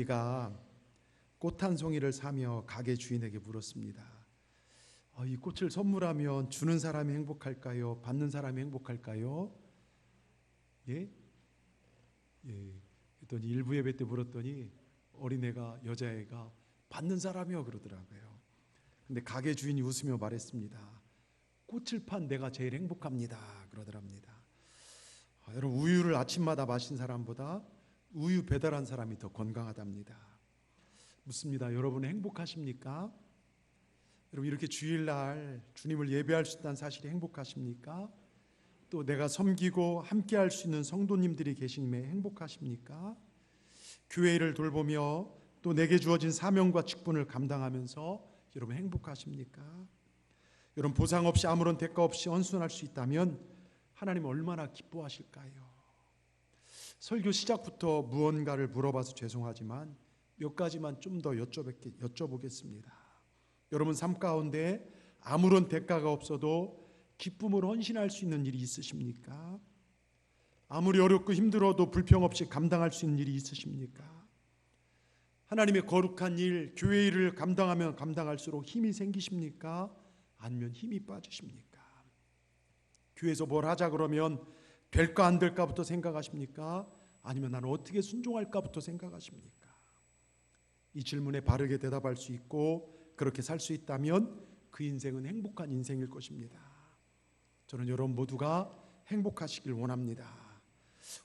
우리가 꽃 한 송이를 사며 가게 주인에게 물었습니다. 이 꽃을 선물하면 주는 사람이 행복할까요? 받는 사람이 행복할까요? 예? 그랬더니 일부 예배 때 물었더니 어린애가, 여자애가 받는 사람이요 그러더라고요. 근데 가게 주인이 웃으며 말했습니다. 꽃을 판 내가 제일 행복합니다 그러더랍니다. 여러분, 우유를 아침마다 마신 사람보다 우유 배달한 사람이 더 건강하답니다. 묻습니다. 여러분 행복하십니까? 여러분, 이렇게 주일날 주님을 예배할 수 있다는 사실이 행복하십니까? 또 내가 섬기고 함께 할 수 있는 성도님들이 계심에 행복하십니까? 교회 일을 돌보며 또 내게 주어진 사명과 직분을 감당하면서 여러분 행복하십니까? 여러분, 보상 없이 아무런 대가 없이 헌신할 수 있다면 하나님 얼마나 기뻐하실까요? 설교 시작부터 무언가를 물어봐서 죄송하지만 몇 가지만 좀 더 여쭤보겠습니다. 여러분 삶 가운데 아무런 대가가 없어도 기쁨으로 헌신할 수 있는 일이 있으십니까? 아무리 어렵고 힘들어도 불평 없이 감당할 수 있는 일이 있으십니까? 하나님의 거룩한 일, 교회 일을 감당하면 감당할수록 힘이 생기십니까? 아니면 힘이 빠지십니까? 교회에서 뭘 하자 그러면 될까 안 될까부터 생각하십니까? 아니면 나는 어떻게 순종할까부터 생각하십니까? 이 질문에 바르게 대답할 수 있고 그렇게 살 수 있다면 그 인생은 행복한 인생일 것입니다. 저는 여러분 모두가 행복하시길 원합니다.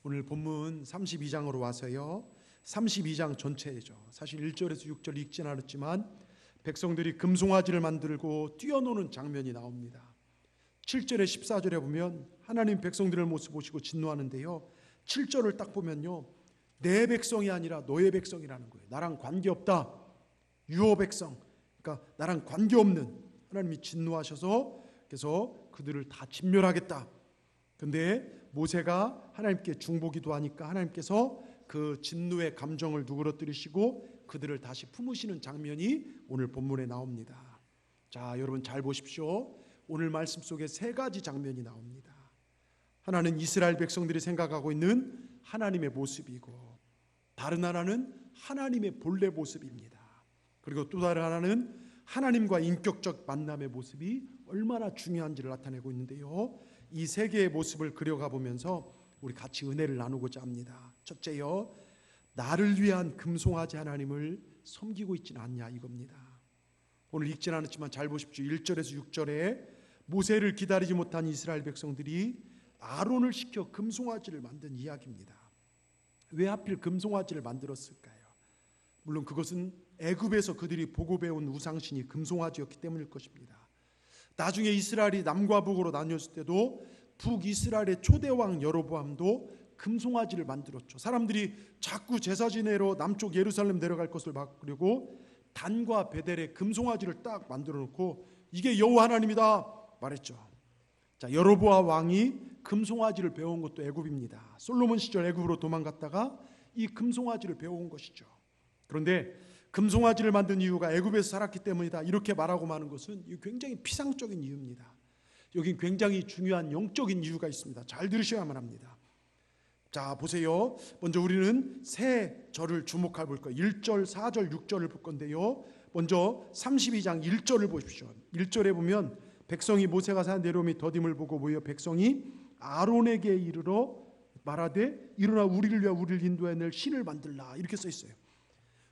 오늘 본문 32장으로 와서요, 32장 전체죠. 사실 1절에서 6절 읽진 않았지만 백성들이 금송아지를 만들고 뛰어노는 장면이 나옵니다. 7절에 14절에 보면 하나님 백성들의 모습 보시고 진노하는데요, 7절을 딱 보면요, 내 백성이 아니라 너의 백성이라는 거예요. 나랑 관계없다, 유호 백성, 그러니까 나랑 관계없는, 하나님이 진노하셔서 그래서 그들을 다 진멸하겠다. 근데 모세가 하나님께 중보기도 하니까 하나님께서 그 진노의 감정을 누그러뜨리시고 그들을 다시 품으시는 장면이 오늘 본문에 나옵니다. 자, 여러분 잘 보십시오. 오늘 말씀 속에 세 가지 장면이 나옵니다. 하나는 이스라엘 백성들이 생각하고 있는 하나님의 모습이고, 다른 하나는 하나님의 본래 모습입니다. 그리고 또 다른 하나는 하나님과 인격적 만남의 모습이 얼마나 중요한지를 나타내고 있는데요, 이 세 개의 모습을 그려가 보면서 우리 같이 은혜를 나누고자 합니다. 첫째요, 나를 위한 금송아지 하나님을 섬기고 있지는 않냐 이겁니다. 오늘 읽진 않았지만 잘 보십시오. 1절에서 6절에 모세를 기다리지 못한 이스라엘 백성들이 아론을 시켜 금송아지를 만든 이야기입니다. 왜 하필 금송아지를 만들었을까요? 물론 그것은 애굽에서 그들이 보고 배운 우상신이 금송아지였기 때문일 것입니다. 나중에 이스라엘이 남과 북으로 나뉘었을 때도 북이스라엘의 초대왕 여로보암도 금송아지를 만들었죠. 사람들이 자꾸 제사 지내러 남쪽 예루살렘 내려갈 것을 막으려고 단과 베델에 금송아지를 딱 만들어 놓고 이게 여호와 하나님이다 말했죠. 자, 여로보암 왕이 금송아지를 배운 것도 애굽입니다. 솔로몬 시절 애굽으로 도망갔다가 이 금송아지를 배워온 것이죠. 그런데 금송아지를 만든 이유가 애굽에서 살았기 때문이다 이렇게 말하고 마는 것은 굉장히 피상적인 이유입니다. 여기 굉장히 중요한 영적인 이유가 있습니다. 잘 들으셔야만 합니다. 자, 보세요. 먼저 우리는 세 절을 주목해 볼 거예요. 1절, 4절, 6절을 볼 건데요, 먼저 32장 1절을 보십시오. 1절에 보면 백성이 모세가 산 내려옴이 더딤을 보고 모여 백성이 아론에게 이르러 말하되 일어나 우리를 위하여 우리를 인도해낼 신을 만들라 이렇게 써 있어요.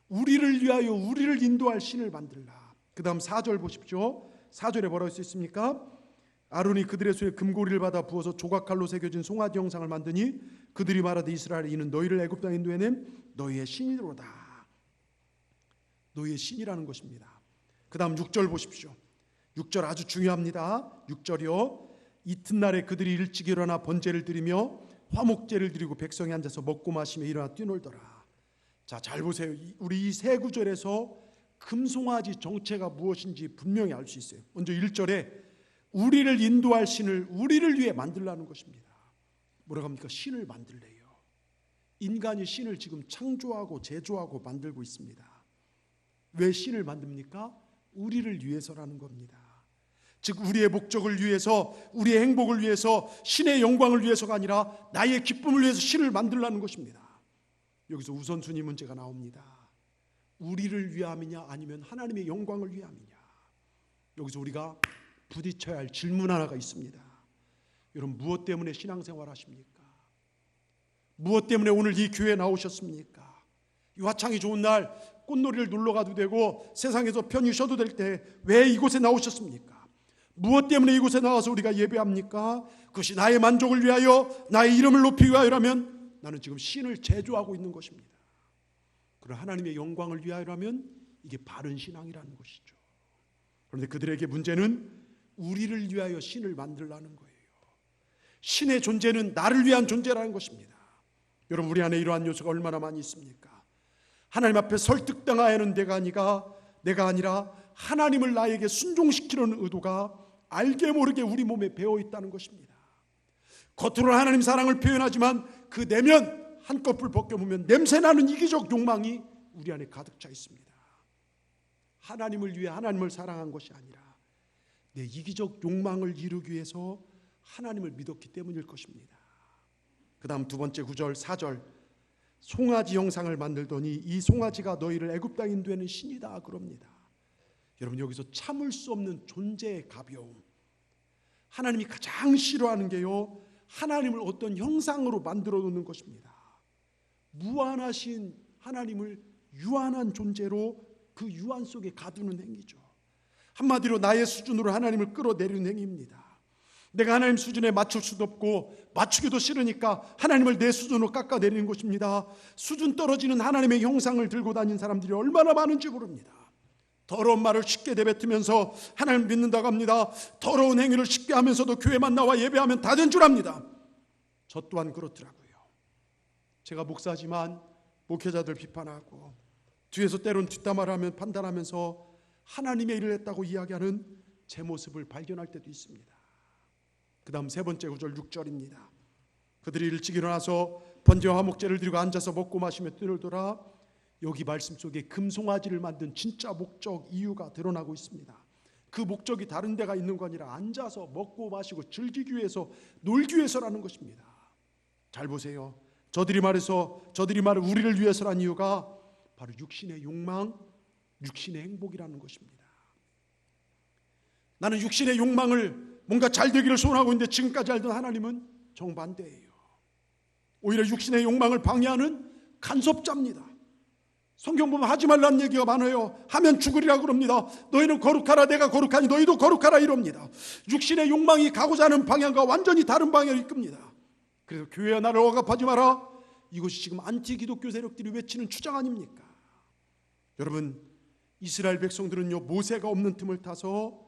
우리를 위하여 우리를 인도할 신을 만들라. 그 다음 4절 보십시오. 4절에 뭐라고 써 있습니까? 아론이 그들의 손에 금고리를 받아 부어서 조각칼로 새겨진 송아지 형상을 만드니 그들이 말하되 이스라엘 이는 너희를 애굽 땅에 인도해낸 너희의 신이로다. 너희의 신이라는 것입니다. 그 다음 6절 보십시오. 6절 아주 중요합니다. 6절이요, 이튿날에 그들이 일찍 일어나 번제를 드리며 화목제를 드리고 백성이 앉아서 먹고 마시며 일어나 뛰놀더라. 자, 잘 보세요. 우리 이 세 구절에서 금송아지 정체가 무엇인지 분명히 알 수 있어요. 먼저 1절에 우리를 인도할 신을 우리를 위해 만들라는 것입니다. 뭐라고 합니까? 신을 만들래요. 인간이 신을 지금 창조하고 제조하고 만들고 있습니다. 왜 신을 만듭니까? 우리를 위해서라는 겁니다. 즉 우리의 목적을 위해서, 우리의 행복을 위해서, 신의 영광을 위해서가 아니라 나의 기쁨을 위해서 신을 만들라는 것입니다. 여기서 우선순위 문제가 나옵니다. 우리를 위함이냐 아니면 하나님의 영광을 위함이냐. 여기서 우리가 부딪혀야 할 질문 하나가 있습니다. 여러분, 무엇 때문에 신앙생활 하십니까? 무엇 때문에 오늘 이 교회에 나오셨습니까? 이 화창이 좋은 날 꽃놀이를 놀러 가도 되고 세상에서 편히 쉬어도 될 때 왜 이곳에 나오셨습니까? 무엇 때문에 이곳에 나와서 우리가 예배합니까? 그것이 나의 만족을 위하여, 나의 이름을 높이기 위하여라면 나는 지금 신을 제조하고 있는 것입니다. 그러나 하나님의 영광을 위하여라면 이게 바른 신앙이라는 것이죠. 그런데 그들에게 문제는 우리를 위하여 신을 만들라는 거예요. 신의 존재는 나를 위한 존재라는 것입니다. 여러분, 우리 안에 이러한 요소가 얼마나 많이 있습니까? 하나님 앞에 설득당하여는 내가 아니라 하나님을 나에게 순종시키려는 의도가 알게 모르게 우리 몸에 배어있다는 것입니다. 겉으로는 하나님 사랑을 표현하지만 그 내면 한꺼풀 벗겨보면 냄새나는 이기적 욕망이 우리 안에 가득 차 있습니다. 하나님을 위해 하나님을 사랑한 것이 아니라 내 이기적 욕망을 이루기 위해서 하나님을 믿었기 때문일 것입니다. 그 다음 두 번째 구절 4절, 송아지 형상을 만들더니 이 송아지가 너희를 애굽 땅에 인도하는 신이다 그럽니다. 여러분, 여기서 참을 수 없는 존재의 가벼움, 하나님이 가장 싫어하는 게요, 하나님을 어떤 형상으로 만들어 놓는 것입니다. 무한하신 하나님을 유한한 존재로 그 유한 속에 가두는 행위죠. 한마디로 나의 수준으로 하나님을 끌어내리는 행위입니다. 내가 하나님 수준에 맞출 수도 없고 맞추기도 싫으니까 하나님을 내 수준으로 깎아내리는 것입니다. 수준 떨어지는 하나님의 형상을 들고 다니는 사람들이 얼마나 많은지 모릅니다. 더러운 말을 쉽게 내뱉으면서 하나님 믿는다고 합니다. 더러운 행위를 쉽게 하면서도 교회만 나와 예배하면 다 된 줄 압니다. 저 또한 그렇더라고요. 제가 목사지만 목회자들 비판하고 뒤에서 때론 뒷담화를 하면 판단하면서 하나님의 일을 했다고 이야기하는 제 모습을 발견할 때도 있습니다. 그 다음 세 번째 구절 6절입니다. 그들이 일찍 일어나서 번제와 화목제를 드리고 앉아서 먹고 마시며 뜰을 돌아, 여기 말씀 속에 금송아지를 만든 진짜 목적, 이유가 드러나고 있습니다. 그 목적이 다른 데가 있는 거 아니라 앉아서 먹고 마시고 즐기기 위해서, 놀기 위해서라는 것입니다. 잘 보세요. 저들이 말을 우리를 위해서란 이유가 바로 육신의 욕망, 육신의 행복이라는 것입니다. 나는 육신의 욕망을 뭔가 잘 되기를 소원하고 있는데 지금까지 알던 하나님은 정반대예요. 오히려 육신의 욕망을 방해하는 간섭자입니다. 성경 보면 하지 말라는 얘기가 많아요. 하면 죽으리라 그럽니다. 너희는 거룩하라, 내가 거룩하니 너희도 거룩하라 이럽니다. 육신의 욕망이 가고자 하는 방향과 완전히 다른 방향을 이끕니다. 그래서 교회야 나를 억압하지 마라, 이것이 지금 안티 기독교 세력들이 외치는 주장 아닙니까? 여러분, 이스라엘 백성들은요, 모세가 없는 틈을 타서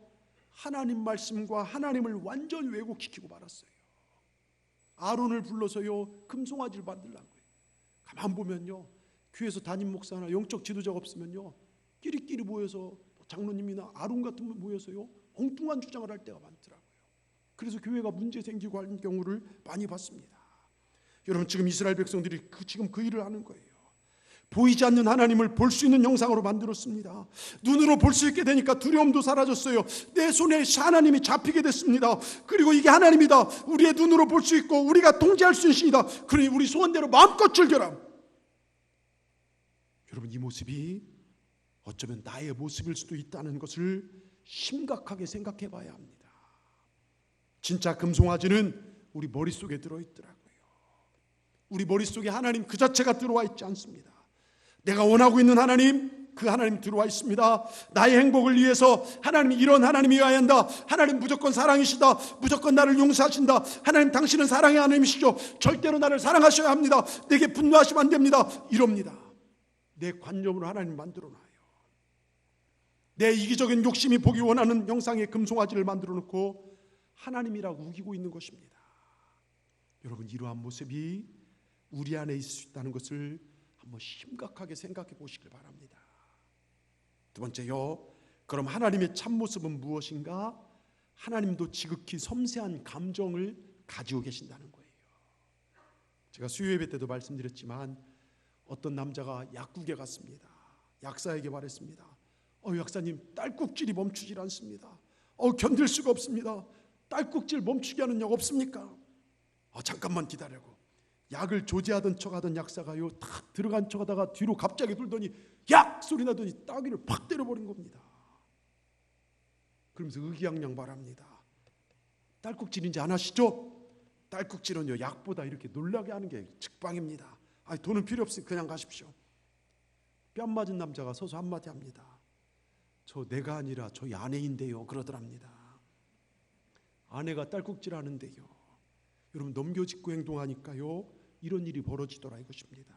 하나님 말씀과 하나님을 완전히 왜곡시키고 말았어요. 아론을 불러서요, 금송아지를 만들라는 거예요. 가만 보면요, 교회에서 담임 목사나 영적 지도자가 없으면요, 끼리끼리 모여서 장로님이나 아론 같은 분 모여서요, 엉뚱한 주장을 할 때가 많더라고요. 그래서 교회가 문제 생기고 하는 경우를 많이 봤습니다. 여러분, 지금 이스라엘 백성들이 지금 그 일을 하는 거예요. 보이지 않는 하나님을 볼 수 있는 형상으로 만들었습니다. 눈으로 볼 수 있게 되니까 두려움도 사라졌어요. 내 손에 하나님이 잡히게 됐습니다. 그리고 이게 하나님이다, 우리의 눈으로 볼 수 있고 우리가 통제할 수 있는 신이다, 그러니 우리 소원대로 마음껏 즐겨라. 여러분, 이 모습이 어쩌면 나의 모습일 수도 있다는 것을 심각하게 생각해 봐야 합니다. 진짜 금송아지는 우리 머릿속에 들어있더라고요. 우리 머릿속에 하나님 그 자체가 들어와 있지 않습니다. 내가 원하고 있는 하나님, 그 하나님 들어와 있습니다. 나의 행복을 위해서 하나님이 이런 하나님이어야 한다, 하나님 무조건 사랑이시다, 무조건 나를 용서하신다, 하나님 당신은 사랑의 하나님이시죠, 절대로 나를 사랑하셔야 합니다, 내게 분노하시면 안 됩니다, 이럽니다. 내 관념으로 하나님 만들어놔요. 내 이기적인 욕심이 보기 원하는 형상의 금송아지를 만들어 놓고 하나님이라고 우기고 있는 것입니다. 여러분, 이러한 모습이 우리 안에 있을 수 있다는 것을 한번 심각하게 생각해 보시길 바랍니다. 두 번째요, 그럼 하나님의 참모습은 무엇인가? 하나님도 지극히 섬세한 감정을 가지고 계신다는 거예요. 제가 수요예배 때도 말씀드렸지만 어떤 남자가 약국에 갔습니다. 약사에게 말했습니다. 약사님, 딸꾹질이 멈추질 않습니다. 견딜 수가 없습니다. 딸꾹질 멈추게 하는 약 없습니까? 잠깐만 기다려고 약을 조제하던 척하던 약사가요 탁 들어간 척하다가 뒤로 갑자기 돌더니 약 소리 나더니 따귀를 팍 때려버린 겁니다. 그러면서 의기양양바랍니다. 딸꾹질인지 안 하시죠? 딸꾹질은요 약보다 이렇게 놀라게 하는 게 직방입니다. 돈은 필요 없으니 그냥 가십시오. 뺨 맞은 남자가 서서 한마디 합니다. 저 내가 아니라 저희 아내인데요 그러더랍니다. 아내가 딸꾹질하는데요 여러분 넘겨짚고 행동하니까요 이런 일이 벌어지더라 이것입니다.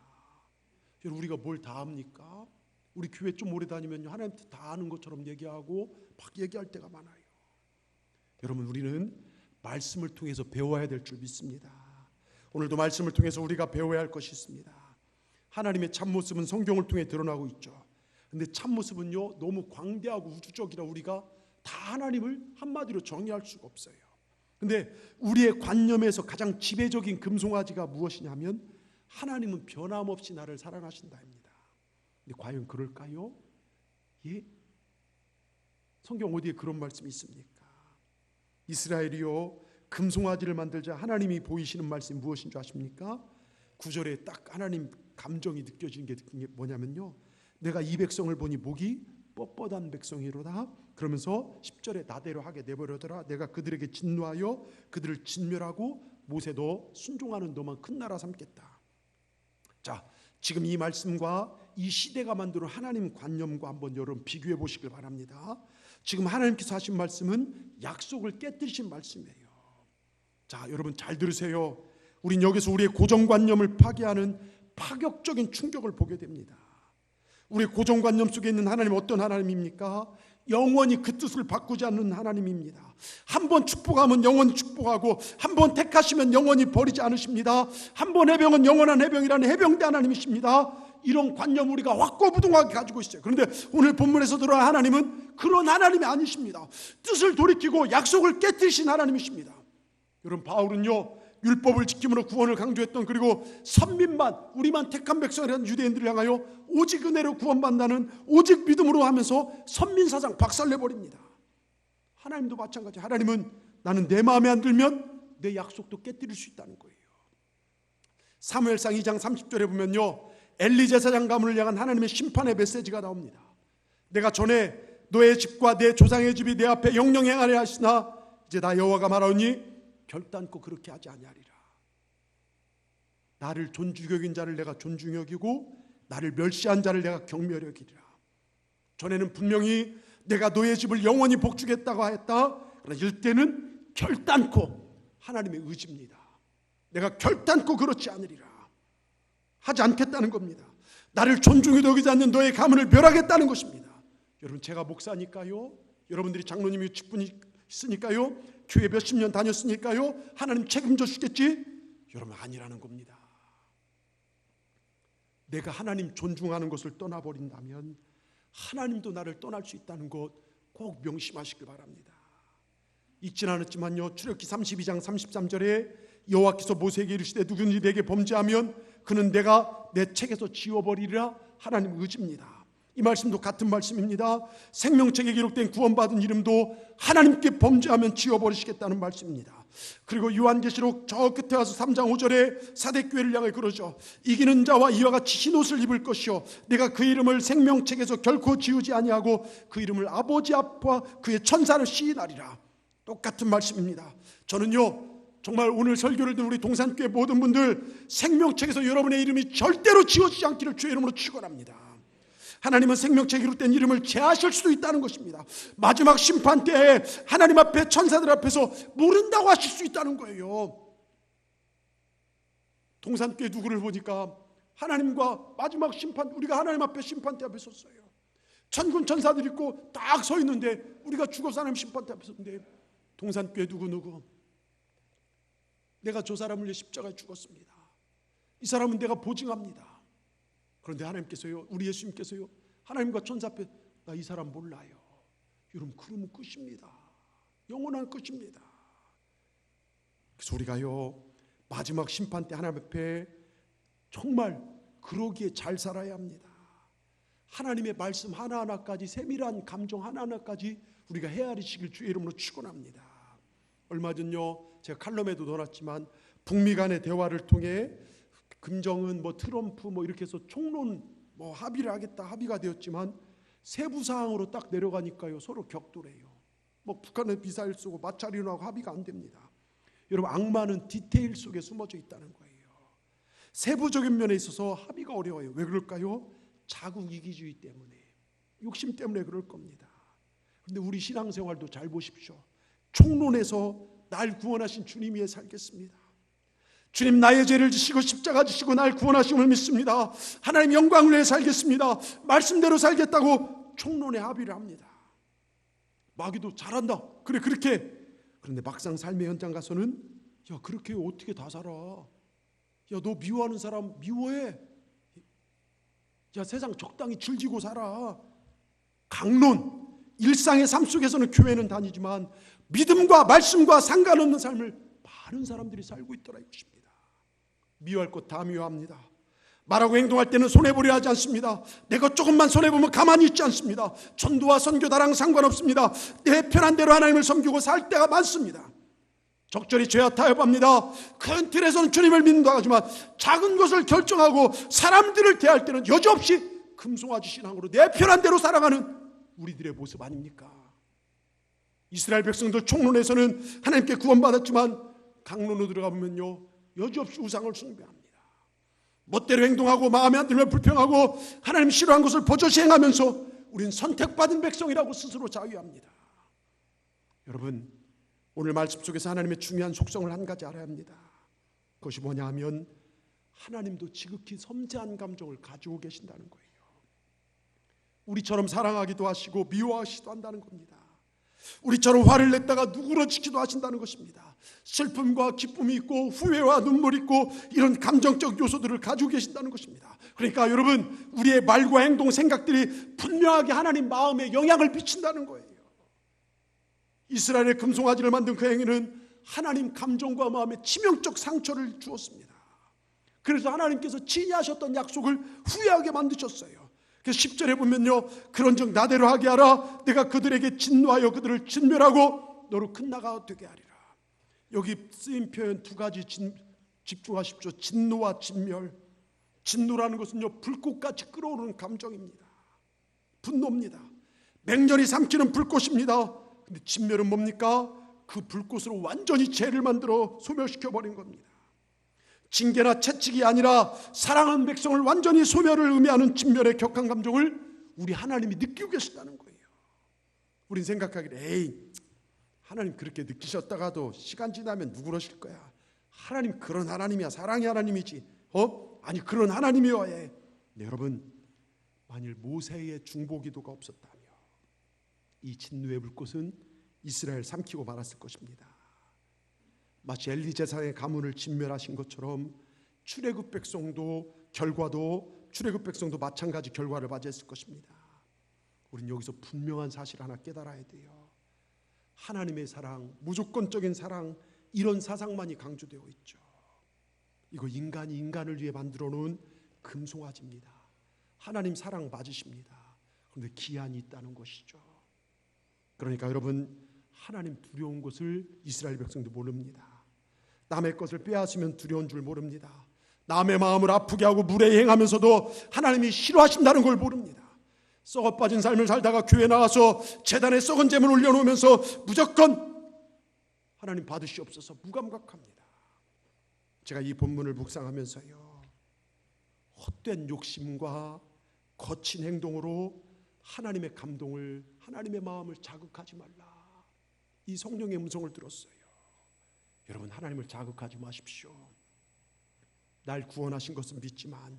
여러분 우리가 뭘 다 합니까? 우리 교회 좀 오래 다니면요 하나님한테 다 아는 것처럼 얘기하고 막 얘기할 때가 많아요. 여러분 우리는 말씀을 통해서 배워야 될 줄 믿습니다. 오늘도 말씀을 통해서 우리가 배워야 할 것이 있습니다. 하나님의 참모습은 성경을 통해 드러나고 있죠. 근데 참모습은요 너무 광대하고 우주적이라 우리가 다 하나님을 한마디로 정의할 수가 없어요. 근데 우리의 관념에서 가장 지배적인 금송아지가 무엇이냐면 하나님은 변함없이 나를 사랑하신다입니다. 근데 과연 그럴까요? 예? 성경 어디에 그런 말씀이 있습니까? 이스라엘이요 금송아지를 만들자 하나님이 보이시는 말씀이 무엇인 줄 아십니까? 9절에 딱 하나님 감정이 느껴지는 게 뭐냐면요 내가 이 백성을 보니 목이 뻣뻣한 백성이로다. 그러면서 10절에 나대로 하게 내버려둬라. 내가 그들에게 진노하여 그들을 진멸하고 모세도 순종하는 너만 큰 나라 삼겠다. 자, 지금 이 말씀과 이 시대가 만드는 하나님 관념과 한번 여러분 비교해 보시길 바랍니다. 지금 하나님께서 하신 말씀은 약속을 깨뜨리신 말씀이에요. 자, 여러분 잘 들으세요. 우린 여기서 우리의 고정관념을 파괴하는 파격적인 충격을 보게 됩니다. 우리의 고정관념 속에 있는 하나님은 어떤 하나님입니까? 영원히 그 뜻을 바꾸지 않는 하나님입니다. 한번 축복하면 영원히 축복하고 한번 택하시면 영원히 버리지 않으십니다. 한번 해병은 영원한 해병이라는 해병대 하나님이십니다. 이런 관념 우리가 확고부동하게 가지고 있어요. 그런데 오늘 본문에서 드러난 하나님은 그런 하나님이 아니십니다. 뜻을 돌이키고 약속을 깨뜨리신 하나님이십니다. 여러분 바울은요 율법을 지킴으로 구원을 강조했던 그리고 선민만 우리만 택한 백성이라는 유대인들을 향하여 오직 은혜로 구원받는다는 오직 믿음으로 하면서 선민사상 박살내버립니다. 하나님도 마찬가지. 하나님은 나는 내 마음에 안 들면 내 약속도 깨뜨릴 수 있다는 거예요. 사무엘상 2장 30절에 보면요 엘리 제사장 가문을 향한 하나님의 심판의 메시지가 나옵니다. 내가 전에 너의 집과 내 조상의 집이 내 앞에 영영 행하려 하시나 이제 나 여호와가 말하오니 결단코 그렇게 하지 아니하리라. 나를 존중히 여긴 자를 내가 존중히 여기고 나를 멸시한 자를 내가 경멸히 여기리라. 전에는 분명히 내가 너의 집을 영원히 복주겠다고 하였다. 그러나 이때는 결단코 하나님의 의지입니다. 내가 결단코 그렇지 않으리라. 하지 않겠다는 겁니다. 나를 존중히 여기지 않는 너의 가문을 멸하겠다는 것입니다. 여러분 제가 목사니까요. 여러분들이 장로님이 직분이 있으니까요. 교회 몇십 년 다녔으니까요. 하나님 책임져 주겠지? 여러분 아니라는 겁니다. 내가 하나님 존중하는 것을 떠나버린다면 하나님도 나를 떠날 수 있다는 것 꼭 명심하시길 바랍니다. 잊진 않았지만요. 출애굽기 32장 33절에 여호와께서 모세에게 이르시되 누구든지 내게 범죄하면 그는 내가 내 책에서 지워버리리라. 하나님 의지입니다. 이 말씀도 같은 말씀입니다. 생명책에 기록된 구원받은 이름도 하나님께 범죄하면 지워버리시겠다는 말씀입니다. 그리고 요한계시록 저 끝에 와서 3장 5절에 사대교회를 향해 그러죠. 이기는 자와 이와 같이 흰옷을 입을 것이요 내가 그 이름을 생명책에서 결코 지우지 아니하고 그 이름을 아버지 앞과 그의 천사를 시인하리라. 똑같은 말씀입니다. 저는요 정말 오늘 설교를 듣는 우리 동산교회 모든 분들 생명책에서 여러분의 이름이 절대로 지워지지 않기를 주의 이름으로 축원합니다. 하나님은 생명책에 기록된 이름을 제하실 수도 있다는 것입니다. 마지막 심판 때에 하나님 앞에 천사들 앞에서 모른다고 하실 수 있다는 거예요. 동산교회 누구를 보니까 하나님과 마지막 심판 우리가 하나님 앞에 심판대 앞에 섰어요. 천군 천사들 있고 딱 서 있는데 우리가 죽어서 하나님 심판대 앞에 섰는데 동산교회 누구 내가 저 사람을 위해 십자가에 죽었습니다. 이 사람은 내가 보증합니다. 그런데 하나님께서요 우리 예수님께서요 하나님과 천사 앞에 나 이 사람 몰라요. 여러분 그러면 끝입니다. 영원한 끝입니다. 그래서 우리가요 마지막 심판 때 하나님 앞에 정말 그러기에 잘 살아야 합니다. 하나님의 말씀 하나하나까지 세밀한 감정 하나하나까지 우리가 헤아리시길 주의 이름으로 축원합니다. 얼마 전요 제가 칼럼에도 넣어놨지만 북미 간의 대화를 통해 김정은 트럼프 이렇게 해서 총론 합의를 하겠다 합의가 되었지만 세부 사항으로 딱 내려가니까요 서로 격돌해요. 북한은 미사일 쏘고 마찰이나 하고 합의가 안 됩니다. 여러분, 악마는 디테일 속에 숨어져 있다는 거예요. 세부적인 면에 있어서 합의가 어려워요. 왜 그럴까요? 자국 이기주의 때문에, 욕심 때문에 그럴 겁니다. 그런데 우리 신앙생활도 잘 보십시오. 총론에서 날 구원하신 주님 위에 살겠습니다. 주님, 나의 죄를 지시고 십자가 지시고 날 구원하심을 믿습니다. 하나님 영광을 위해 살겠습니다. 말씀대로 살겠다고 총론에 합의를 합니다. 마귀도 잘한다, 그래 그렇게. 그런데 막상 삶의 현장 가서는 야, 그렇게 어떻게 다 살아? 야, 너 미워하는 사람 미워해. 야, 세상 적당히 즐기고 살아. 강론, 일상의 삶 속에서는 교회는 다니지만 믿음과 말씀과 상관없는 삶을 많은 사람들이 살고 있더라 이것입니다. 미워할 것 다 미워합니다. 말하고 행동할 때는 손해보려 하지 않습니다. 내가 조금만 손해보면 가만히 있지 않습니다. 전도와 선교 나랑 상관없습니다. 내 편한 대로 하나님을 섬기고 살 때가 많습니다. 적절히 죄와 타협합니다. 큰 틀에서는 주님을 믿는다고 하지만 작은 것을 결정하고 사람들을 대할 때는 여지없이 금송아지 신앙으로 내 편한 대로 살아가는 우리들의 모습 아닙니까? 이스라엘 백성들 총론에서는 하나님께 구원받았지만 강론으로 들어가 보면요 여지없이 우상을 숭배합니다. 멋대로 행동하고 마음에 안 들면 불평하고 하나님 싫어한 것을 버젓이 행하면서 우리는 선택받은 백성이라고 스스로 자유합니다. 여러분, 오늘 말씀 속에서 하나님의 중요한 속성을 한 가지 알아야 합니다. 그것이 뭐냐 하면 하나님도 지극히 섬세한 감정을 가지고 계신다는 거예요. 우리처럼 사랑하기도 하시고 미워하시기도 한다는 겁니다. 우리처럼 화를 냈다가 누그러지기도 하신다는 것입니다. 슬픔과 기쁨이 있고 후회와 눈물이 있고 이런 감정적 요소들을 가지고 계신다는 것입니다. 그러니까 여러분, 우리의 말과 행동, 생각들이 분명하게 하나님 마음에 영향을 미친다는 거예요. 이스라엘의 금송아지를 만든 그 행위는 하나님 감정과 마음에 치명적 상처를 주었습니다. 그래서 하나님께서 진리하셨던 약속을 후회하게 만드셨어요. 그래서 10절에 보면요, 그런즉 나대로 하게 하라. 내가 그들에게 진노하여 그들을 진멸하고 너로 큰 나라가 되게 하리라. 여기 쓰인 표현 두 가지 집중하십시오. 진노와 진멸. 진노라는 것은요 불꽃같이 끓어오르는 감정입니다. 분노입니다. 맹렬히 삼키는 불꽃입니다. 근데 진멸은 뭡니까? 그 불꽃으로 완전히 죄를 만들어 소멸시켜버린 겁니다. 징계나 채찍이 아니라 사랑하는 백성을 완전히 소멸을 의미하는 진멸의 격한 감정을 우리 하나님이 느끼고 계신다는 거예요. 우린 생각하기를 에이, 하나님 그렇게 느끼셨다가도 시간 지나면 누그러실 거야. 하나님 그런 하나님이야. 사랑의 하나님이지. 아니 그런 하나님이어야 해. 네, 여러분, 만일 모세의 중보기도가 없었다면 이 진노의 불꽃은 이스라엘 삼키고 말았을 것입니다. 마치 엘리 제사의 가문을 진멸하신 것처럼 출애굽 백성도 마찬가지 결과를 맞이했을 것입니다. 우리는 여기서 분명한 사실 하나 깨달아야 돼요. 하나님의 사랑, 무조건적인 사랑, 이런 사상만이 강조되어 있죠. 이거 인간이 인간을 위해 만들어 놓은 금송아지입니다. 하나님 사랑 맞으십니다. 그런데 기한이 있다는 것이죠. 그러니까 여러분, 하나님 두려운 것을 이스라엘 백성도 모릅니다. 남의 것을 빼앗으면 두려운 줄 모릅니다. 남의 마음을 아프게 하고 무례행하면서도 하나님이 싫어하신다는 걸 모릅니다. 썩어 빠진 삶을 살다가 교회 나와서 제단에 썩은 재물 올려놓으면서 무조건 하나님 받으시옵소서 무감각합니다. 제가 이 본문을 묵상하면서요, 헛된 욕심과 거친 행동으로 하나님의 감동을, 하나님의 마음을 자극하지 말라, 이 성령의 음성을 들었어요. 여러분, 하나님을 자극하지 마십시오. 날 구원하신 것은 믿지만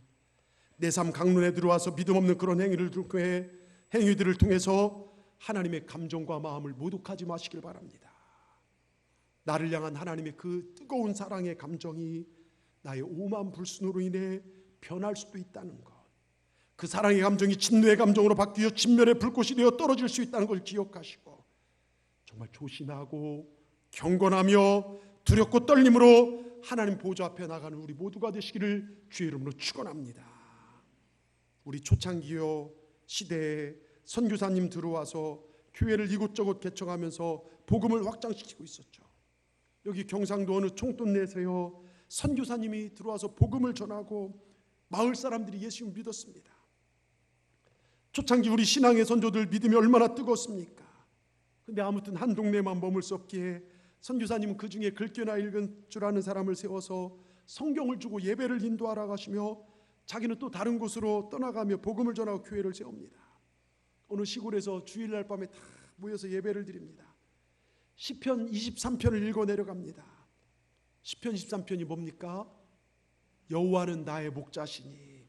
내 삶 강론에 들어와서 믿음 없는 그런 행위들을 통해서 하나님의 감정과 마음을 모독하지 마시길 바랍니다. 나를 향한 하나님의 그 뜨거운 사랑의 감정이 나의 오만 불순으로 인해 변할 수도 있다는 것, 그 사랑의 감정이 진노의 감정으로 바뀌어 진멸의 불꽃이 되어 떨어질 수 있다는 걸 기억하시고 정말 조심하고 경건하며 두렵고 떨림으로 하나님 보좌 앞에 나가는 우리 모두가 되시기를 주의 이름으로 축원합니다. 우리 초창기요 시대에 선교사님 들어와서 교회를 이곳저곳 개척하면서 복음을 확장시키고 있었죠. 여기 경상도 어느 총돈 내에서요 선교사님이 들어와서 복음을 전하고 마을 사람들이 예수님을 믿었습니다. 초창기 우리 신앙의 선조들 믿음이 얼마나 뜨거웠습니까? 근데 아무튼 한 동네만 머물 수 없기에 선교사님은 그 중에 글귀나 읽은 줄 아는 사람을 세워서 성경을 주고 예배를 인도하라고 하시며 자기는 또 다른 곳으로 떠나가며 복음을 전하고 교회를 세웁니다. 어느 시골에서 주일날 밤에 다 모여서 예배를 드립니다. 시편 23편을 읽어 내려갑니다. 시편 23편이 뭡니까? 여호와는 나의 목자시니.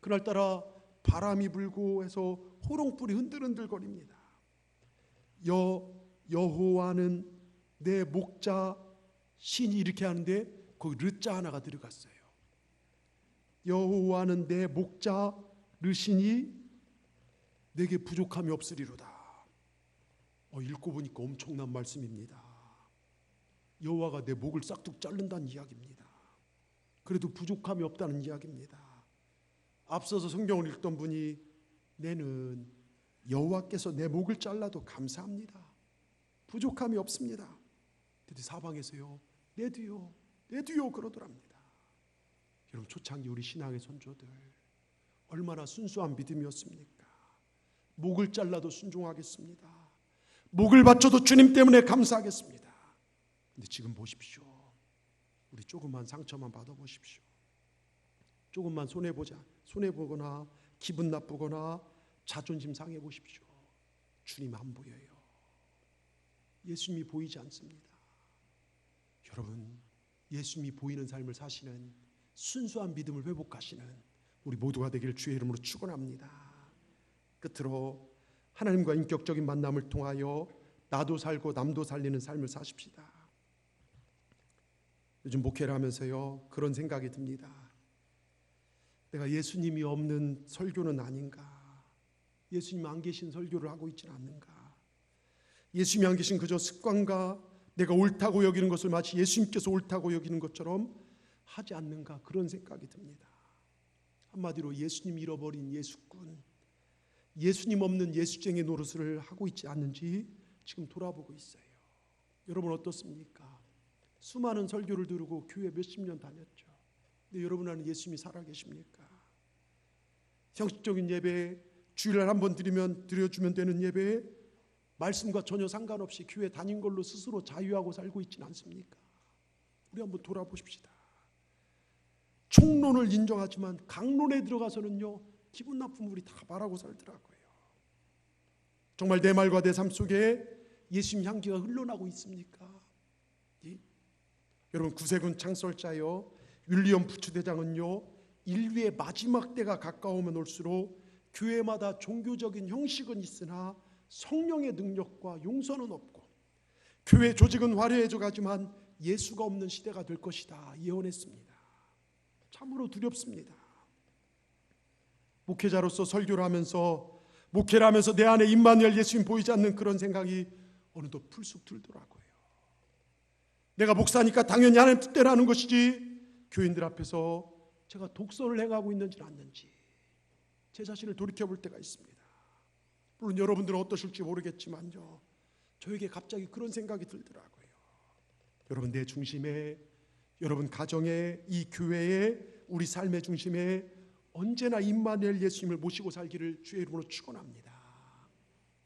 그날따라 바람이 불고 해서 호롱불이 흔들흔들거립니다. 여호와는 내 목자시니 이렇게 하는데 거기 르자 하나가 들어갔어요. 여호와는 내 목자 르시니 내게 부족함이 없으리로다. 읽고 보니까 엄청난 말씀입니다. 여호와가 내 목을 싹둑 자른다는 이야기입니다. 그래도 부족함이 없다는 이야기입니다. 앞서서 성경을 읽던 분이 내는 여호와께서 내 목을 잘라도 감사합니다. 부족함이 없습니다. 근데 사방에서요 내도요 그러더랍니다. 여러분 초창기 우리 신앙의 선조들 얼마나 순수한 믿음이었습니까? 목을 잘라도 순종하겠습니다. 목을 바쳐도 주님 때문에 감사하겠습니다. 근데 지금 보십시오. 우리 조금만 상처만 받아보십시오. 조금만 손해보거나 기분 나쁘거나 자존심 상해보십시오. 주님 안 보여요. 예수님이 보이지 않습니다. 여러분 예수님이 보이는 삶을 사시는 순수한 믿음을 회복하시는 우리 모두가 되기를 주의 이름으로 축원합니다. 끝으로 하나님과 인격적인 만남을 통하여 나도 살고 남도 살리는 삶을 사십시다. 요즘 목회를 하면서요 그런 생각이 듭니다. 내가 예수님이 없는 설교는 아닌가? 예수님 안 계신 설교를 하고 있지는 않는가? 예수님이 안 계신 그저 습관과 내가 옳다고 여기는 것을 마치 예수님께서 옳다고 여기는 것처럼 하지 않는가? 그런 생각이 듭니다. 한마디로 예수님 잃어버린 예수꾼, 예수님 없는 예수쟁이 노릇을 하고 있지 않는지 지금 돌아보고 있어요. 여러분 어떻습니까? 수많은 설교를 들고 교회 몇십 년 다녔죠. 근데 여러분 안에 예수님이 살아계십니까? 형식적인 예배, 주일날 한번 드려주면 되는 예배, 말씀과 전혀 상관없이 교회 다닌 걸로 스스로 자유하고 살고 있지는 않습니까? 우리 한번 돌아보십시다. 총론을 인정하지만 강론에 들어가서는요 기분 나쁜 우리 다 말하고 살더라고요. 정말 내 말과 내 삶 속에 예수님 향기가 흘러나고 있습니까? 여러분 구세군 창설자요 윌리엄 부추대장은요 인류의 마지막 때가 가까우면 올수록 교회마다 종교적인 형식은 있으나 성령의 능력과 용서는 없고 교회 조직은 화려해져 가지만 예수가 없는 시대가 될 것이다 예언했습니다. 참으로 두렵습니다. 목회자로서 설교를 하면서 목회를 하면서 내 안에 임마누엘 예수님 보이지 않는 그런 생각이 어느덧 풀쑥 들더라고요. 내가 목사니까 당연히 하나님 뜻대로 하는 것이지 교인들 앞에서 제가 독선을 행하고 있는지 않는지 제 자신을 돌이켜볼 때가 있습니다. 물론 여러분들은 어떠실지 모르겠지만요 저에게 갑자기 그런 생각이 들더라고요. 여러분 내 중심에, 여러분 가정에, 이 교회에, 우리 삶의 중심에 언제나 임마누엘 예수님을 모시고 살기를 주의 이름으로 축원합니다.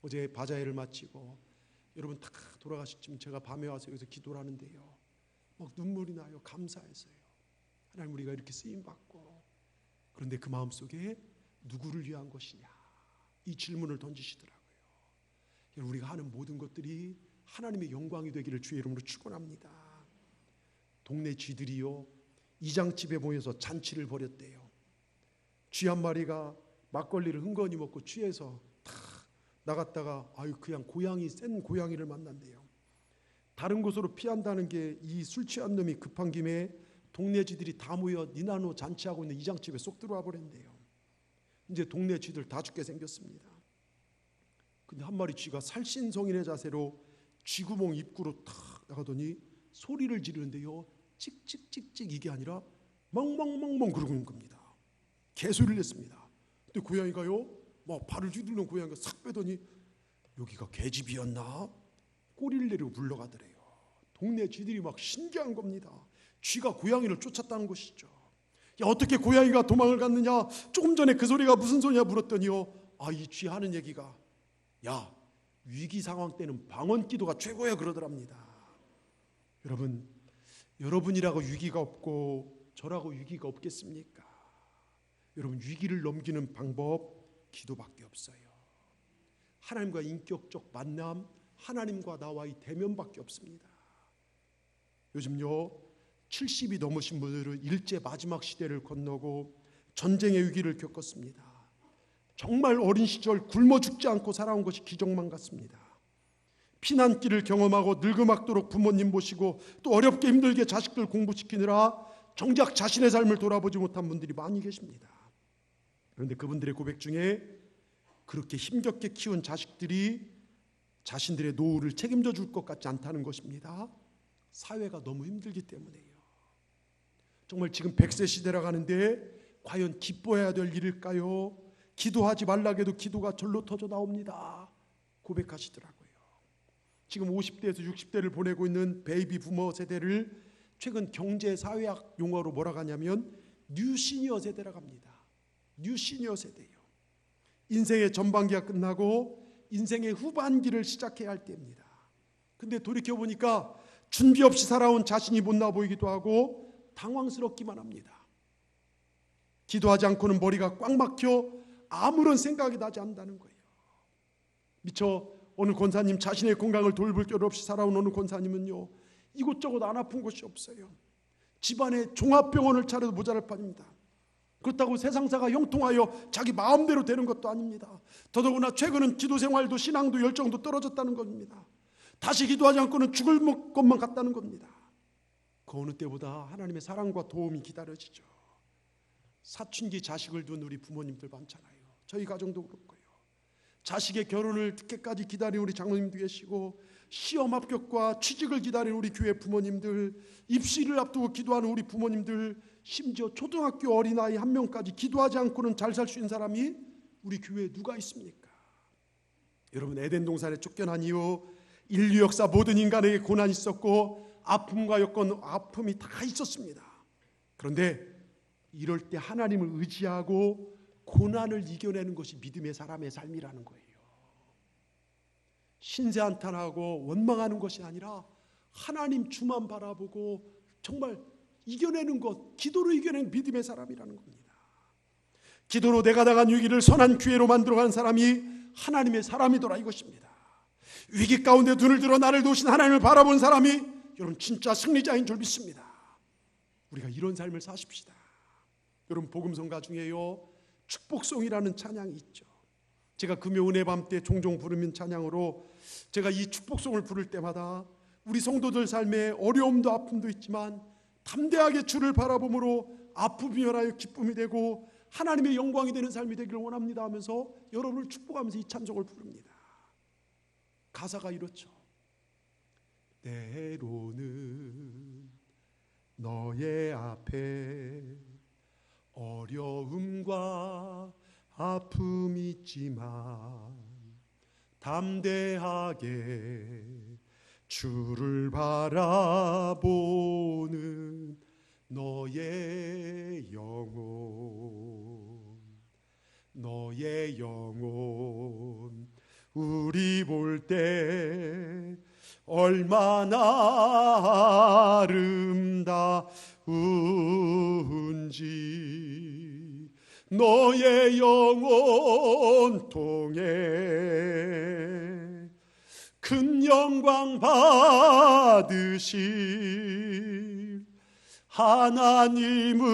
어제 바자회를 마치고 여러분 다 돌아가실 쯤 제가 밤에 와서 여기서 기도를 하는데요 막 눈물이 나요. 감사해서요. 하나님 우리가 이렇게 쓰임받고 그런데 그 마음속에 누구를 위한 것이냐 이 질문을 던지시더라고요. 우리가 하는 모든 것들이 하나님의 영광이 되기를 주의 이름으로 축원합니다. 동네 쥐들이요 이장집에 모여서 잔치를 벌였대요. 쥐 한 마리가 막걸리를 흥건히 먹고 취해서 탁 나갔다가 그냥 센 고양이를 만난대요. 다른 곳으로 피한다는 게 이 술 취한 놈이 급한 김에 동네 쥐들이 다 모여 니나노 잔치하고 있는 이장집에 쏙 들어와 버렸대요. 이제 동네 쥐들 다 죽게 생겼습니다. 근데 한 마리 쥐가 살신성인의 자세로 쥐구멍 입구로 탁 나가더니 소리를 지르는데요 찍찍찍찍 이게 아니라 멍멍멍멍 그러고 있는 겁니다. 개소리를 냈습니다. 근데 고양이가요 막 발을 휘두르는 고양이가 싹 빼더니 여기가 개집이었나? 꼬리를 내리고 물러가더래요. 동네 쥐들이 막 신기한 겁니다. 쥐가 고양이를 쫓았다는 것이죠. 야, 어떻게 고양이가 도망을 갔느냐? 조금 전에 그 소리가 무슨 소리냐 물었더니요, 이 쥐 하는 얘기가, 야, 위기 상황 때는 방언 기도가 최고야 그러더랍니다. 여러분, 여러분이라고 위기가 없고 저라고 위기가 없겠습니까? 여러분, 위기를 넘기는 방법 기도밖에 없어요. 하나님과 인격적 만남, 하나님과 나와의 대면밖에 없습니다. 요즘요, 70이 넘으신 분들은 일제 마지막 시대를 건너고 전쟁의 위기를 겪었습니다. 정말 어린 시절 굶어 죽지 않고 살아온 것이 기적만 같습니다. 피난길을 경험하고 늙음악도록 부모님 모시고 또 어렵게 힘들게 자식들 공부시키느라 정작 자신의 삶을 돌아보지 못한 분들이 많이 계십니다. 그런데 그분들의 고백 중에 그렇게 힘겹게 키운 자식들이 자신들의 노후를 책임져 줄 것 같지 않다는 것입니다. 사회가 너무 힘들기 때문에요. 정말 지금 100세 시대라고 하는데 과연 기뻐해야 될 일일까요? 기도하지 말라고 해도 기도가 절로 터져 나옵니다. 고백하시더라고요. 지금 50대에서 60대를 보내고 있는 베이비 부머 세대를 최근 경제 사회학 용어로 뭐라고 하냐면 뉴 시니어 세대라고 합니다. 뉴 시니어 세대예요. 인생의 전반기가 끝나고 인생의 후반기를 시작해야 할 때입니다. 근데 돌이켜보니까 준비 없이 살아온 자신이 못나 보이기도 하고 당황스럽기만 합니다. 기도하지 않고는 머리가 꽉 막혀 아무런 생각이 나지 않는다는 거예요. 미처 어느 권사님, 자신의 건강을 돌볼 겨를 없이 살아온 어느 권사님은요, 이곳저곳 안 아픈 곳이 없어요. 집안에 종합병원을 차려도 모자랄 판입니다. 그렇다고 세상사가 형통하여 자기 마음대로 되는 것도 아닙니다. 더더구나 최근은 기도 생활도 신앙도 열정도 떨어졌다는 겁니다. 다시 기도하지 않고는 죽을 것만 같다는 겁니다. 그 어느 때보다 하나님의 사랑과 도움이 기다려지죠. 사춘기 자식을 둔 우리 부모님들 많잖아요. 저희 가정도 그렇고요. 자식의 결혼을 늦게까지 기다린 우리 장로님도 계시고, 시험 합격과 취직을 기다린 우리 교회 부모님들, 입시를 앞두고 기도하는 우리 부모님들, 심지어 초등학교 어린아이 한 명까지 기도하지 않고는 잘 살 수 있는 사람이 우리 교회에 누가 있습니까? 여러분, 에덴 동산에 쫓겨난 이후 인류 역사 모든 인간에게 고난이 있었고 아픔과 여건, 아픔이 다 있었습니다. 그런데 이럴 때 하나님을 의지하고 고난을 이겨내는 것이 믿음의 사람의 삶이라는 거예요. 신세한탄하고 원망하는 것이 아니라 하나님 주만 바라보고 정말 이겨내는 것, 기도로 이겨내는 믿음의 사람이라는 겁니다. 기도로 내가 당한 위기를 선한 기회로 만들어가는 사람이 하나님의 사람이더라 이것입니다. 위기 가운데 눈을 들어 나를 도우신 하나님을 바라본 사람이 여러분 진짜 승리자인 줄 믿습니다. 우리가 이런 삶을 사십시다. 여러분, 복음성가 중에요, 축복송이라는 찬양이 있죠. 제가 금요 은혜 밤 때 종종 부르는 찬양으로, 제가 이 축복송을 부를 때마다 우리 성도들 삶에 어려움도 아픔도 있지만 담대하게 주를 바라봄으로 아픔이 변하여 기쁨이 되고 하나님의 영광이 되는 삶이 되기를 원합니다 하면서 여러분을 축복하면서 이 찬송을 부릅니다. 가사가 이렇죠. 때로는 너의 앞에 어려움과 아픔이 있지만 담대하게 주를 바라보는 너의 영혼 우리 볼 때 얼마나 아름다운지 너의 영혼 통해 큰 영광 받으실 하나님을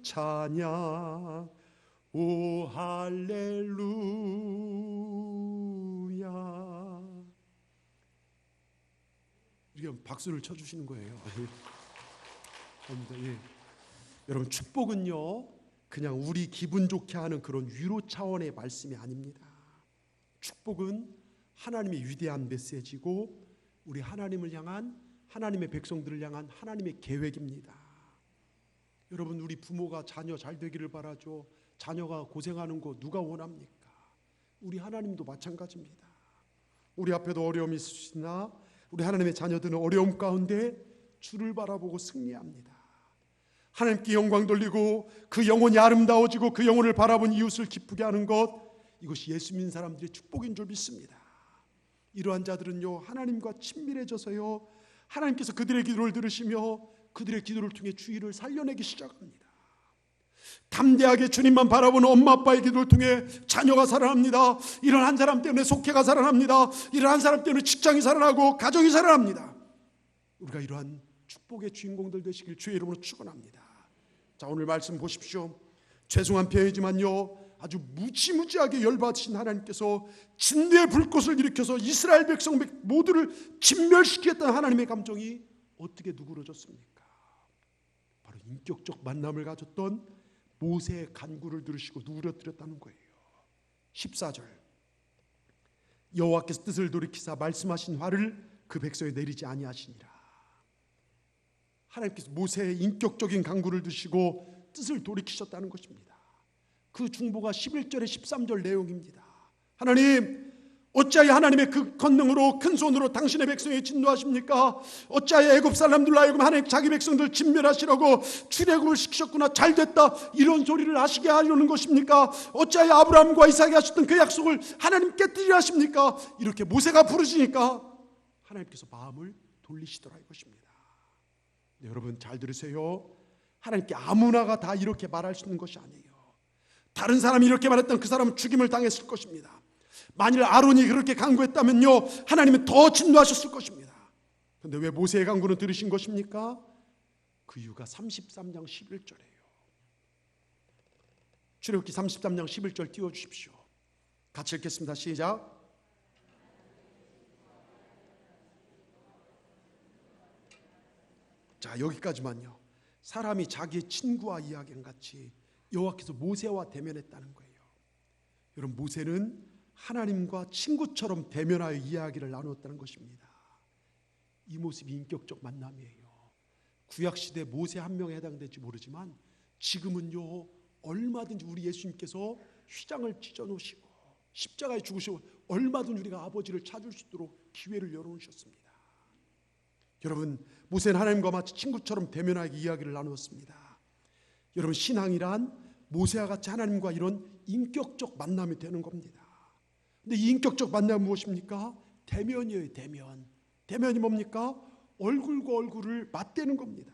찬양. 오 할렐루야. 이렇게 박수를 쳐주시는 거예요. 예. 여러분, 축복은요 그냥 우리 기분 좋게 하는 그런 위로 차원의 말씀이 아닙니다. 축복은 하나님의 위대한 메시지고 우리 하나님을 향한, 하나님의 백성들을 향한 하나님의 계획입니다. 여러분, 우리 부모가 자녀 잘 되기를 바라죠. 자녀가 고생하는 거 누가 원합니까? 우리 하나님도 마찬가지입니다. 우리 앞에도 어려움이 있으시나 우리 하나님의 자녀들은 어려움 가운데 주를 바라보고 승리합니다. 하나님께 영광 돌리고 그 영혼이 아름다워지고 그 영혼을 바라본 이웃을 기쁘게 하는 것, 이것이 예수 믿는 사람들의 축복인 줄 믿습니다. 이러한 자들은요, 하나님과 친밀해져서요, 하나님께서 그들의 기도를 들으시며 그들의 기도를 통해 주의를 살려내기 시작합니다. 담대하게 주님만 바라보는 엄마 아빠의 기도를 통해 자녀가 살아납니다. 이런 한 사람 때문에 속회가 살아납니다. 이런 한 사람 때문에 직장이 살아나고 가정이 살아납니다. 우리가 이러한 축복의 주인공들 되시길 주의 이름으로 축원합니다. 자, 오늘 말씀 보십시오. 죄송한 표현이지만요, 아주 무지무지하게 열받으신 하나님께서 진노의 불꽃을 일으켜서 이스라엘 백성 모두를 진멸시켰던 하나님의 감정이 어떻게 누그러졌습니까? 바로 인격적 만남을 가졌던 모세의 간구를 들으시고 누그러뜨렸다는 거예요. 14절, 여호와께서 뜻을 돌이키사 말씀하신 화를 그 백성에 내리지 아니하시니라. 하나님께서 모세의 인격적인 간구를 드시고 뜻을 돌이키셨다는 것입니다. 그 중보가 11절에 13절 내용입니다. 하나님, 어찌하여 하나님의 그 권능으로 큰 손으로 당신의 백성에 진노하십니까? 어찌하여 애굽 사람들로 하여금 하나님 자기 백성들 진멸하시려고 출애굽을 시키셨구나, 잘됐다, 이런 소리를 하시게 하려는 것입니까? 어찌하여 아브라함과 이삭에게 하셨던 그 약속을 하나님 깨뜨리려 하십니까? 이렇게 모세가 부르시니까 하나님께서 마음을 돌리시더라 이것입니다. 네, 여러분 잘 들으세요. 하나님께 아무나가 다 이렇게 말할 수 있는 것이 아니에요. 다른 사람이 이렇게 말했던 그 사람은 죽임을 당했을 것입니다. 만일 아론이 그렇게 간구했다면요, 하나님은 더 진노하셨을 것입니다. 그런데 왜 모세의 간구는 들으신 것입니까? 그 이유가 33장 11절이에요. 출애굽기 33장 11절 띄워주십시오. 같이 읽겠습니다. 시작. 자, 여기까지만요. 사람이 자기의 친구와 이야기한 같이 여호와께서 모세와 대면했다는 거예요. 여러분, 모세는 하나님과 친구처럼 대면하여 이야기를 나누었다는 것입니다. 이 모습이 인격적 만남이에요. 구약시대 모세 한 명에 해당될지 모르지만 지금은요, 얼마든지 우리 예수님께서 휘장을 찢어놓으시고 십자가에 죽으시고 얼마든지 우리가 아버지를 찾을 수 있도록 기회를 열어놓으셨습니다. 여러분, 모세는 하나님과 마치 친구처럼 대면하여 이야기를 나누었습니다. 여러분, 신앙이란 모세와 같이 하나님과 이런 인격적 만남이 되는 겁니다. 근데 이 인격적 만남은 무엇입니까? 대면이에요. 대면이 뭡니까? 얼굴과 얼굴을 맞대는 겁니다.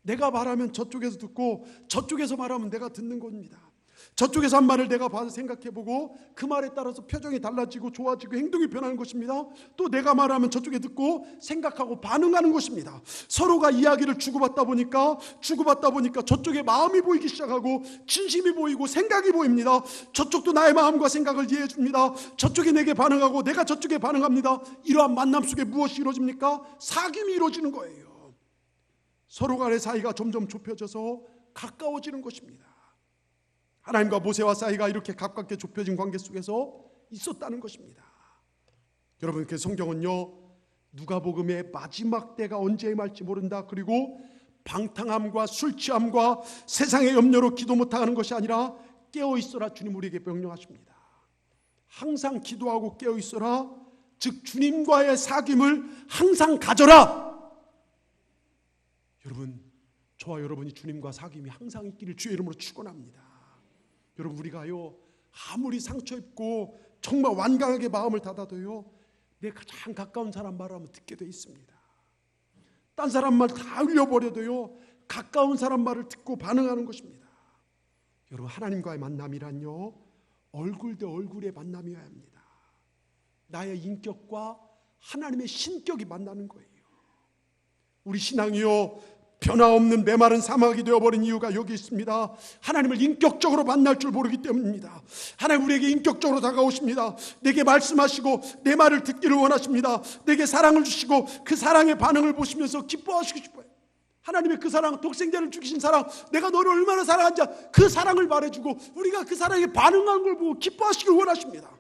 내가 말하면 저쪽에서 듣고 저쪽에서 말하면 내가 듣는 겁니다. 저쪽에서 한 말을 내가 봐서 생각해보고 그 말에 따라서 표정이 달라지고 좋아지고 행동이 변하는 것입니다. 또 내가 말하면 저쪽에 듣고 생각하고 반응하는 것입니다. 서로가 이야기를 주고받다 보니까 저쪽에 마음이 보이기 시작하고 진심이 보이고 생각이 보입니다. 저쪽도 나의 마음과 생각을 이해해 줍니다. 저쪽이 내게 반응하고 내가 저쪽에 반응합니다. 이러한 만남 속에 무엇이 이루어집니까? 사귐이 이루어지는 거예요. 서로 간의 사이가 점점 좁혀져서 가까워지는 것입니다. 하나님과 모세와 사이가 이렇게 가깝게 좁혀진 관계 속에서 있었다는 것입니다. 여러분, 그 성경은요, 누가복음의 마지막 때가 언제 임할지 모른다, 그리고 방탕함과 술 취함과 세상의 염려로 기도 못하는 것이 아니라 깨어있어라 주님 우리에게 명령하십니다. 항상 기도하고 깨어있어라, 즉 주님과의 사귐을 항상 가져라. 여러분, 저와 여러분이 주님과 사귐이 항상 있기를 주의 이름으로 축원합니다. 여러분, 우리가요, 아무리 상처 입고 정말 완강하게 마음을 닫아도요, 내 가장 가까운 사람 말하면 듣게 돼 있습니다. 딴 사람 말 다 흘려버려도요, 가까운 사람 말을 듣고 반응하는 것입니다. 여러분, 하나님과의 만남이란요, 얼굴 대 얼굴의 만남이어야 합니다. 나의 인격과 하나님의 신격이 만나는 거예요. 우리 신앙이요, 변화없는 메마른 사막이 되어버린 이유가 여기 있습니다. 하나님을 인격적으로 만날 줄 모르기 때문입니다. 하나님 우리에게 인격적으로 다가오십니다. 내게 말씀하시고 내 말을 듣기를 원하십니다. 내게 사랑을 주시고 그 사랑의 반응을 보시면서 기뻐하시고 싶어요. 하나님의 그 사랑, 독생자를 죽이신 사랑, 내가 너를 얼마나 사랑한지 그 사랑을 말해주고 우리가 그 사랑에 반응하는 걸 보고 기뻐하시길 원하십니다.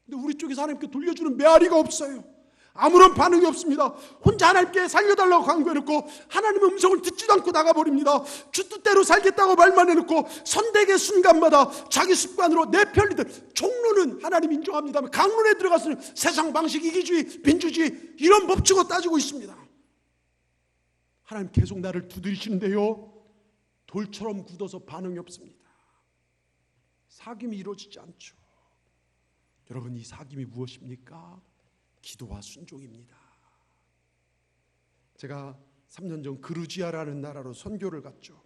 근데 우리 쪽에서 하나님께 돌려주는 메아리가 없어요. 아무런 반응이 없습니다. 혼자 하나님께 살려달라고 강구해놓고 하나님의 음성을 듣지도 않고 나가버립니다. 주 뜻대로 살겠다고 말만 해놓고 선택의 순간마다 자기 습관으로 내 편리들, 종로는 하나님 인정합니다만 강론에 들어가서는 세상 방식, 이기주의, 민주주의 이런 법칙으로 따지고 있습니다. 하나님 계속 나를 두드리시는데요, 돌처럼 굳어서 반응이 없습니다. 사귐이 이루어지지 않죠. 여러분, 이 사귐이 무엇입니까? 기도와 순종입니다. 제가 3년 전 그루지아라는 나라로 선교를 갔죠.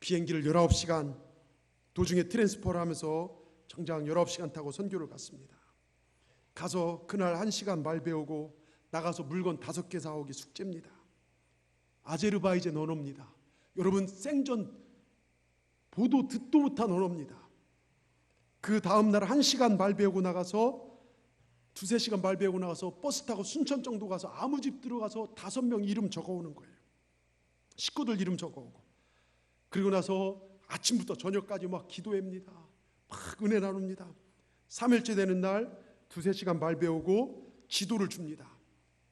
비행기를 19시간, 도중에 트랜스퍼를 하면서 정장 19시간 타고 선교를 갔습니다. 가서 그날 1시간 말 배우고 나가서 물건 5개 사오기 숙제입니다. 아제르바이잔 언어입니다. 여러분, 생전 보도 듣도 못한 언어입니다. 그 다음 날 1시간 말 배우고 나가서 2-3시간 말 배우고 나가서 버스 타고 순천 정도 가서 아무 집 들어가서 5명 이름 적어오는 거예요. 식구들 이름 적어오고, 그리고 나서 아침부터 저녁까지 막 기도합니다. 막 은혜 나눕니다. 3일째 되는 날 2-3시간 말 배우고 지도를 줍니다.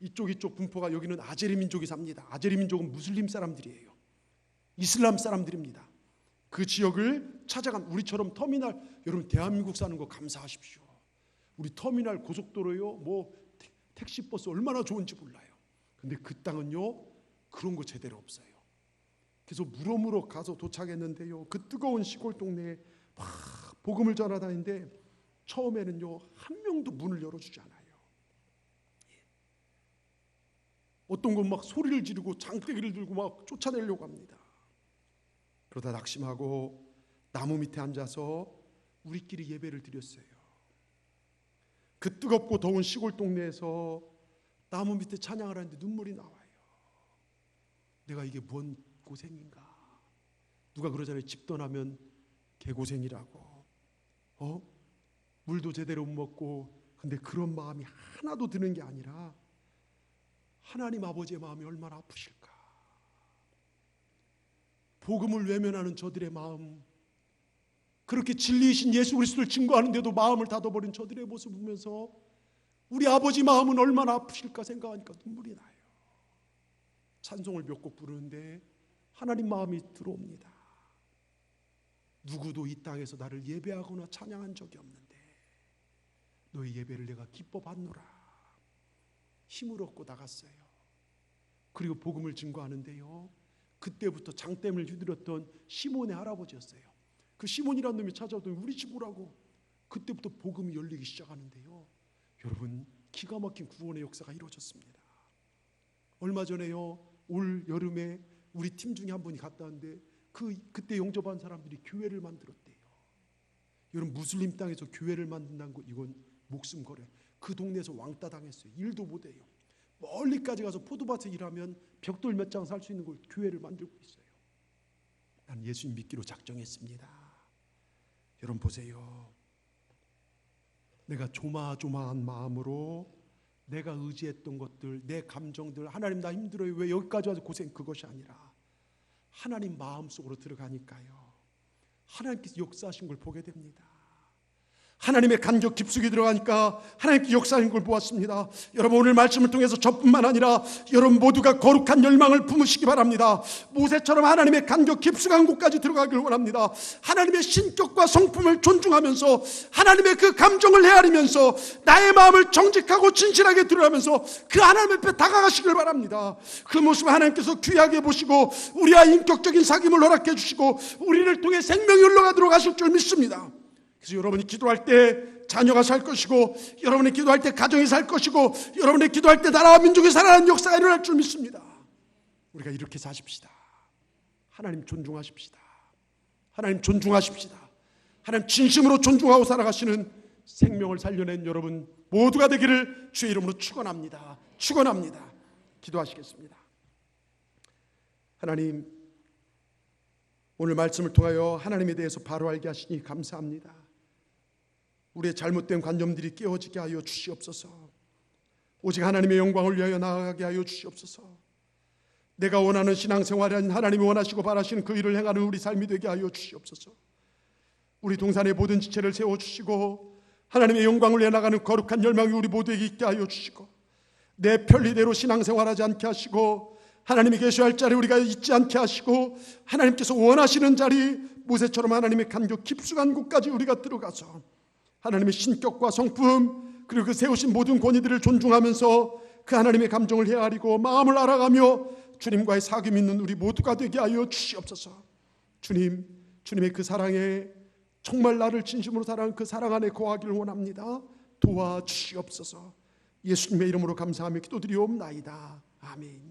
이쪽 분포가, 여기는 아제리 민족이 삽니다. 아제리 민족은 무슬림 사람들이에요. 이슬람 사람들입니다. 그 지역을 찾아간, 우리처럼 터미널, 여러분 대한민국 사는 거 감사하십시오. 우리 터미널 고속도로요, 뭐 택시버스 얼마나 좋은지 몰라요. 근데 그 땅은요, 그런 거 제대로 없어요. 그래서 물어물어 가서 도착했는데요, 그 뜨거운 시골 동네에 막 복음을 전하다니는데 처음에는요, 한 명도 문을 열어주지 않아요. 어떤 건 막 소리를 지르고 장대기를 들고 막 쫓아내려고 합니다. 그러다 낙심하고 나무 밑에 앉아서 우리끼리 예배를 드렸어요. 그 뜨겁고 더운 시골 동네에서 나무 밑에 찬양을 하는데 눈물이 나와요. 내가 이게 뭔 고생인가. 누가 그러잖아요, 집 떠나면 개고생이라고. 물도 제대로 못 먹고. 근데 그런 마음이 하나도 드는 게 아니라 하나님 아버지의 마음이 얼마나 아프실까. 복음을 외면하는 저들의 마음, 그렇게 진리이신 예수 그리스도를 증거하는데도 마음을 닫아버린 저들의 모습을 보면서 우리 아버지 마음은 얼마나 아프실까 생각하니까 눈물이 나요. 찬송을 몇 곡 부르는데 하나님 마음이 들어옵니다. 누구도 이 땅에서 나를 예배하거나 찬양한 적이 없는데 너희 예배를 내가 기뻐 받노라. 힘을 얻고 나갔어요. 그리고 복음을 증거하는데요, 그때부터 장댐을 휘두르던 시몬의 할아버지였어요. 그 시몬이라는 놈이 찾아오더니 우리 집 오라고. 그때부터 복음이 열리기 시작하는데요, 여러분, 기가 막힌 구원의 역사가 이루어졌습니다. 얼마 전에요, 올 여름에 우리 팀 중에 한 분이 갔다 왔는데 그때 영접한 사람들이 교회를 만들었대요. 여러분, 무슬림 땅에서 교회를 만든다는 거, 이건 목숨 걸어요. 그 동네에서 왕따 당했어요. 일도 못해요. 멀리까지 가서 포도밭에 일하면 벽돌 몇 장 살 수 있는 걸 교회를 만들고 있어요. 난 예수님 믿기로 작정했습니다. 여러분 보세요. 내가 조마조마한 마음으로 내가 의지했던 것들, 내 감정들, 하나님 나 힘들어요, 왜 여기까지 와서 고생, 그것이 아니라 하나님 마음속으로 들어가니까요, 하나님께서 역사하신 걸 보게 됩니다. 하나님의 간격 깊숙이 들어가니까 하나님께 역사하는 걸 보았습니다. 여러분, 오늘 말씀을 통해서 저뿐만 아니라 여러분 모두가 거룩한 열망을 품으시기 바랍니다. 모세처럼 하나님의 간격 깊숙한 곳까지 들어가길 원합니다. 하나님의 신격과 성품을 존중하면서 하나님의 그 감정을 헤아리면서 나의 마음을 정직하고 진실하게 드러내면서 그 하나님 앞에 다가가시길 바랍니다. 그 모습을 하나님께서 귀하게 보시고 우리와 인격적인 사귐을 허락해 주시고 우리를 통해 생명이 흘러가도록 하실 줄 믿습니다. 그래서 여러분이 기도할 때 자녀가 살 것이고, 여러분이 기도할 때 가정이 살 것이고, 여러분이 기도할 때 나라와 민족이 살아나는 역사가 일어날 줄 믿습니다. 우리가 이렇게 사십시다. 하나님 존중하십시다. 하나님 존중하십시다. 하나님 진심으로 존중하고 살아가시는 생명을 살려낸 여러분 모두가 되기를 주의 이름으로 축원합니다. 축원합니다. 기도하시겠습니다. 하나님, 오늘 말씀을 통하여 하나님에 대해서 바로 알게 하시니 감사합니다. 우리의 잘못된 관념들이 깨어지게 하여 주시옵소서. 오직 하나님의 영광을 위하여 나아가게 하여 주시옵소서. 내가 원하는 신앙생활은 하나님이 원하시고 바라시는 그 일을 행하는 우리 삶이 되게 하여 주시옵소서. 우리 동산의 모든 지체를 세워주시고 하나님의 영광을 위해 나가는 거룩한 열망이 우리 모두에게 있게 하여 주시고, 내 편리대로 신앙생활하지 않게 하시고 하나님이 계셔야 할 자리 우리가 잊지 않게 하시고, 하나님께서 원하시는 자리, 모세처럼 하나님의 간격 깊숙한 곳까지 우리가 들어가서 하나님의 신격과 성품, 그리고 그 세우신 모든 권위들을 존중하면서 그 하나님의 감정을 헤아리고 마음을 알아가며 주님과의 사귐 있는 우리 모두가 되게 하여 주시옵소서. 주님, 주님의 그 사랑에 정말 나를 진심으로 사랑하는 그 사랑 안에 거하기를 원합니다. 도와주시옵소서. 예수님의 이름으로 감사하며 기도드리옵나이다. 아멘.